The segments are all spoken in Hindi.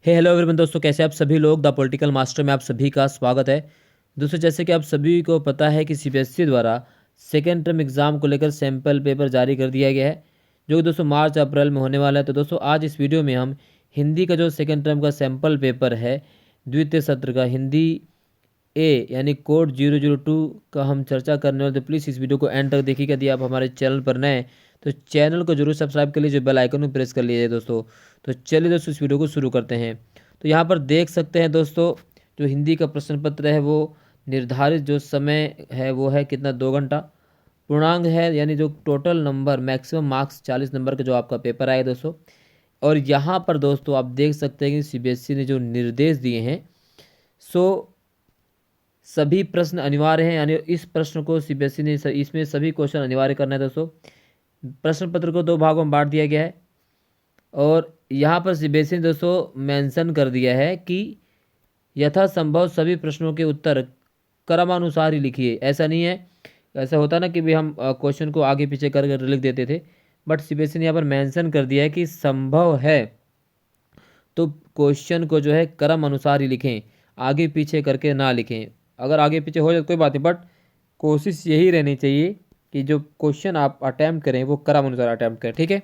हेलो एवरीवन दोस्तों, कैसे आप सभी लोग। द पॉलिटिकल मास्टर में आप सभी का स्वागत है। दोस्तों, जैसे कि आप सभी को पता है कि सीबीएसई द्वारा सेकेंड टर्म एग्ज़ाम को लेकर सैंपल पेपर जारी कर दिया गया है, जो कि दोस्तों मार्च अप्रैल में होने वाला है। तो दोस्तों आज इस वीडियो में हम हिंदी का जो सेकेंड टर्म का सैंपल पेपर है, द्वितीय सत्र का हिंदी ए यानी कोड 002 का हम चर्चा करने वाले। तो प्लीज़ इस वीडियो को एंड तक देखिएगा। यदि आप हमारे चैनल पर नए हैं तो चैनल को जरूर सब्सक्राइब कर लीजिए, बेल आइकन को प्रेस कर लीजिए दोस्तों। तो चलिए दोस्तों इस वीडियो को शुरू करते हैं। तो यहाँ पर देख सकते हैं दोस्तों, जो हिंदी का प्रश्न पत्र है वो निर्धारित जो समय है वो है कितना, 2 घंटा। पूर्णांक है यानी जो total number maximum marks 40 number का जो आपका पेपर आएगा दोस्तों। और यहाँ पर दोस्तों आप देख सकते हैं कि सीबीएसई ने जो निर्देश दिए हैं, सो सभी प्रश्न अनिवार्य हैं। यानी इस प्रश्न को सीबीएसई ने इसमें सभी क्वेश्चन अनिवार्य करना है दोस्तों। प्रश्न पत्र को 2 भागों में बांट दिया गया है और यहाँ पर सीबीएसई ने दोस्तों मेंशन कर दिया है कि यथासंभव सभी प्रश्नों के उत्तर क्रमानुसार ही लिखिए। ऐसा नहीं है, ऐसा होता ना कि भी हम क्वेश्चन को आगे पीछे कर कर लिख देते थे, बट सीबीएसई ने यहाँ पर मेंशन कर दिया है कि संभव है तो क्वेश्चन को जो है क्रम अनुसार ही लिखें, आगे पीछे करके ना लिखें। अगर आगे पीछे हो जाए तो कोई बात नहीं, बट कोशिश यही रहनी चाहिए कि जो क्वेश्चन आप अटैम्प्ट करें वो क्रम अनुसार अटैम्प्ट करें, ठीक है।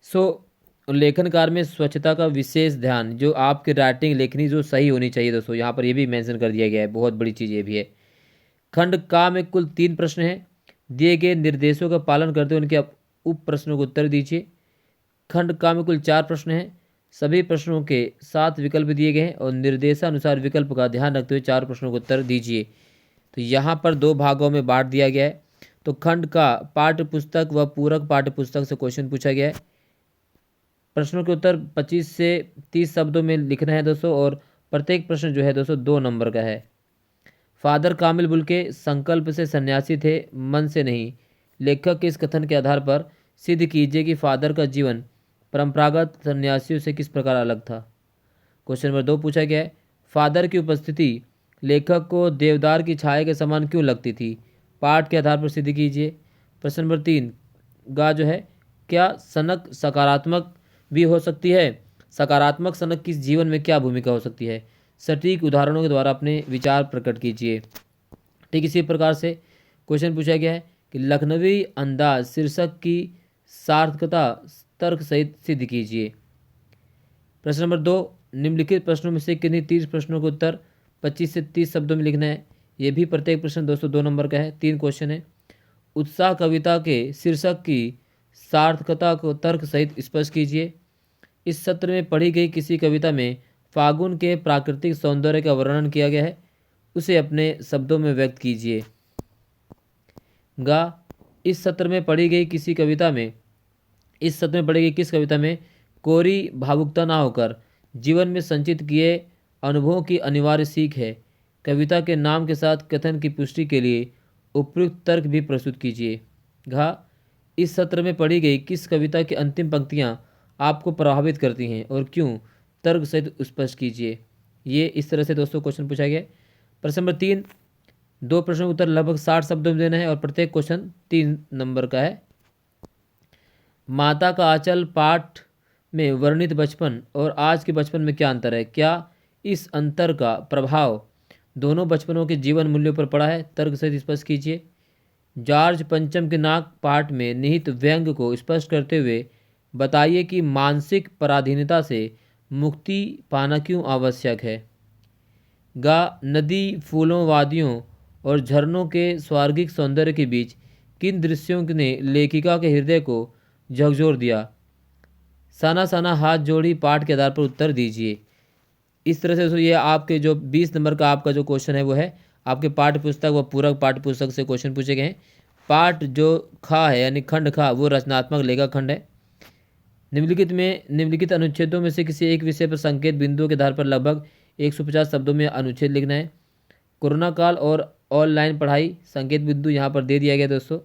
सो लेखन कार्य में स्वच्छता का विशेष ध्यान, जो आपकी राइटिंग लेखनी जो सही होनी चाहिए दोस्तों, यहाँ पर ये भी मेंशन कर दिया गया है। बहुत बड़ी चीज़ ये भी है। खंड का में कुल 3 प्रश्न हैं। दिए गए निर्देशों का पालन करते हुए उनके उप प्रश्नों को उत्तर दीजिए। खंड का में कुल 4 प्रश्न हैं। सभी प्रश्नों के 7 विकल्प दिए गए हैं और निर्देशानुसार विकल्प का ध्यान रखते हुए 4 प्रश्नों को उत्तर दीजिए। तो यहाँ पर 2 भागों में बांट दिया गया है। तो खंड का पाठ्य पुस्तक व पूरक पाठ्य पुस्तक से क्वेश्चन पूछा गया है। प्रश्नों के उत्तर 25 से 30 शब्दों में लिखना है दोस्तों, और प्रत्येक प्रश्न जो है दोस्तों 2 नंबर का है। फादर कामिल बुल्के संकल्प से सन्यासी थे, मन से नहीं। लेखक के इस कथन के आधार पर सिद्ध कीजिए कि फादर का जीवन परंपरागत सन्यासियों से किस प्रकार अलग था। क्वेश्चन नंबर 2 पूछा गया है, फादर की उपस्थिति लेखक को देवदार की छाया के समान क्यों लगती थी। पाठ के आधार पर सिद्ध कीजिए। प्रश्न नंबर 3 गा जो है, क्या सनक सकारात्मक भी हो सकती है। सकारात्मक सनक की जीवन में क्या भूमिका हो सकती है। सटीक उदाहरणों के द्वारा अपने विचार प्रकट कीजिए। ठीक इसी प्रकार से क्वेश्चन पूछा गया है कि लखनवी अंदाज शीर्षक की सार्थकता तर्क सहित सिद्ध कीजिए। प्रश्न नंबर 2 निम्नलिखित प्रश्नों में से किन्हीं 30 प्रश्नों का उत्तर 25 से 30 शब्दों में लिखना है। ये भी प्रत्येक प्रश्न दोस्तों 2 नंबर का है। 3 क्वेश्चन है। उत्साह कविता के शीर्षक की सार्थकता को तर्क सहित स्पष्ट कीजिए। इस सत्र में पढ़ी गई किसी कविता में फागुन के प्राकृतिक सौंदर्य का वर्णन किया गया है, उसे अपने शब्दों में व्यक्त कीजिए। गा इस सत्र में पढ़ी गई किसी कविता में इस सत्र में पढ़ी गई किस कविता में कोरी भावुकता ना होकर जीवन में संचित किए अनुभवों की अनिवार्य सीख है। कविता के नाम के साथ कथन की पुष्टि के लिए उपयुक्त तर्क भी प्रस्तुत कीजिए। घा इस सत्र में पढ़ी गई किस कविता की अंतिम पंक्तियां आपको प्रभावित करती हैं और क्यों, तर्क सहित स्पष्ट कीजिए। ये इस तरह से दोस्तों क्वेश्चन पूछा गया। प्रश्न नंबर 3 2 प्रश्नों का उत्तर लगभग 60 शब्दों में देना है और प्रत्येक क्वेश्चन 3 नंबर का है। माता का आंचल पाठ में वर्णित बचपन और आज के बचपन में क्या अंतर है। क्या इस अंतर का प्रभाव दोनों बचपनों के जीवन मूल्यों पर पड़ा है। तर्क सहित स्पष्ट कीजिए। जॉर्ज पंचम के नाक पाठ में निहित व्यंग को स्पष्ट करते हुए बताइए कि मानसिक पराधीनता से मुक्ति पाना क्यों आवश्यक है। गा नदी, फूलों, वादियों और झरनों के स्वर्गिक सौंदर्य के बीच किन दृश्यों ने लेखिका के हृदय को झकझोर दिया। साना साना हाथ जोड़ी पाठ के आधार पर उत्तर दीजिए। इस तरह से ये आपके जो 20 नंबर का आपका जो क्वेश्चन है वो है आपके पाठ्य पुस्तक व पूरक पाठ्य पुस्तक से क्वेश्चन पूछे गए हैं। पाठ जो खा है यानी खंड खा वो रचनात्मक लेखक खंड है। निम्नलिखित अनुच्छेदों में से किसी एक विषय पर संकेत बिंदुओं के आधार पर लगभग 150 शब्दों में अनुच्छेद लिखना है। कोरोना काल और ऑनलाइन पढ़ाई, संकेत बिंदु यहाँ पर दे दिया गया दोस्तों।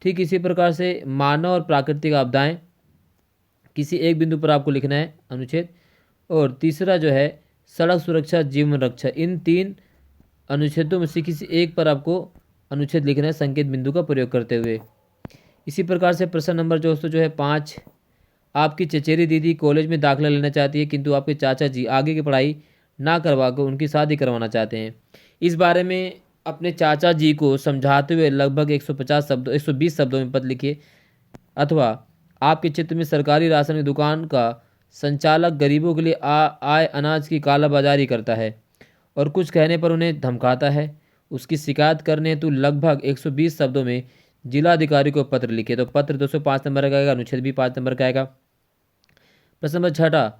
ठीक इसी प्रकार से मानव और प्राकृतिक आपदाएं, किसी एक बिंदु पर आपको लिखना है अनुच्छेद। और तीसरा जो है सड़क सुरक्षा, जीवन रक्षा, इन 3 अनुच्छेदों में से किसी एक पर आपको अनुच्छेद लिखना है संकेत बिंदु का प्रयोग करते हुए। इसी प्रकार से प्रश्न नंबर दोस्तों जो है 5 आपकी चचेरी दीदी कॉलेज में दाखिला लेना चाहती है, किंतु आपके चाचा जी आगे की पढ़ाई ना करवा कर उनकी शादी करवाना चाहते हैं। इस बारे में अपने चाचा जी को समझाते हुए लगभग 120 शब्दों में पत्र लिखिए। अथवा आपके क्षेत्र में सरकारी राशन की दुकान का संचालक गरीबों के लिए आए अनाज की कालाबाजारी करता है और कुछ कहने पर उन्हें धमकाता है, उसकी शिकायत करने हेतु लगभग 120 शब्दों में जिलाधिकारी को पत्र लिखे। तो पत्र 205 नंबर का आएगा, अनुच्छेद भी 5 नंबर का आएगा। प्रश्न नंबर 6,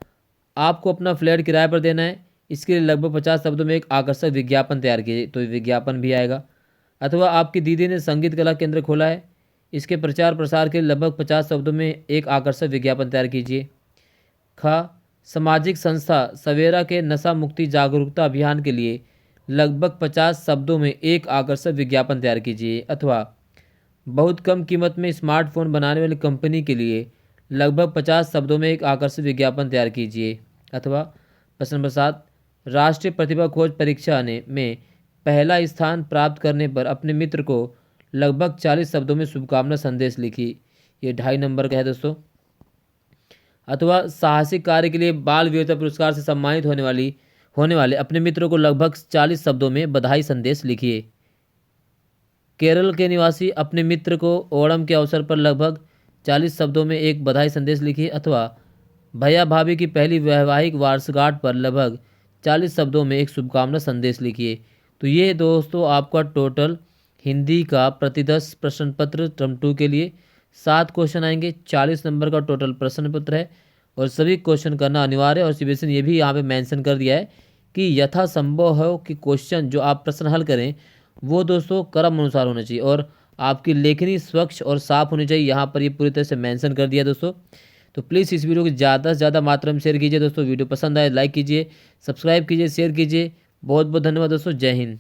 आपको अपना फ्लैट किराए पर देना है, इसके लिए लगभग 50 शब्दों में एक आकर्षक विज्ञापन तैयार कीजिए। तो विज्ञापन भी आएगा। अथवा आपकी दीदी ने संगीत कला केंद्र खोला है, इसके प्रचार प्रसार के लिए लगभग 50 शब्दों में एक आकर्षक विज्ञापन तैयार कीजिए। ख, सामाजिक संस्था सवेरा के नशा मुक्ति जागरूकता अभियान के लिए लगभग 50 शब्दों में एक आकर्षक विज्ञापन तैयार कीजिए। अथवा बहुत कम कीमत में स्मार्टफोन बनाने वाली कंपनी के लिए लगभग 50 शब्दों में एक आकर्षक विज्ञापन तैयार कीजिए। अथवा प्रश्न नंबर 7, राष्ट्रीय प्रतिभा खोज परीक्षा में पहला स्थान प्राप्त करने पर अपने मित्र को लगभग 40 शब्दों में शुभकामना संदेश लिखी। ये 2.5 नंबर का है दोस्तों। अथवा साहसिक कार्य के लिए बाल वीरता पुरस्कार से सम्मानित होने वाले अपने मित्रों को लगभग 40 शब्दों में बधाई संदेश लिखिए। केरल के निवासी अपने मित्र को ओणम के अवसर पर लगभग 40 शब्दों में एक बधाई संदेश लिखिए। अथवा भैया भाभी की पहली वैवाहिक वर्षगांठ पर लगभग 40 शब्दों में एक शुभकामना संदेश लिखिए। तो ये दोस्तों आपका टोटल हिंदी का प्रति 10 प्रश्न पत्र टर्म 2 के लिए 7 क्वेश्चन आएंगे। 40 नंबर का टोटल प्रश्न पत्र है और सभी क्वेश्चन करना अनिवार्य है। और सीबीएसई ने ये भी यहाँ पे मेंशन कर दिया है कि यथासंभव हो कि क्वेश्चन जो आप प्रश्न हल करें वो दोस्तों क्रम अनुसार होना चाहिए और आपकी लेखनी स्वच्छ और साफ होनी चाहिए। यहाँ पर ये पूरी तरह से मेंशन कर दिया दोस्तों। तो प्लीज़ इस वीडियो को ज़्यादा से ज़्यादा मात्रा में शेयर कीजिए दोस्तों। वीडियो पसंद आए लाइक कीजिए, सब्सक्राइब कीजिए, शेयर कीजिए। बहुत बहुत धन्यवाद दोस्तों। जय हिंद।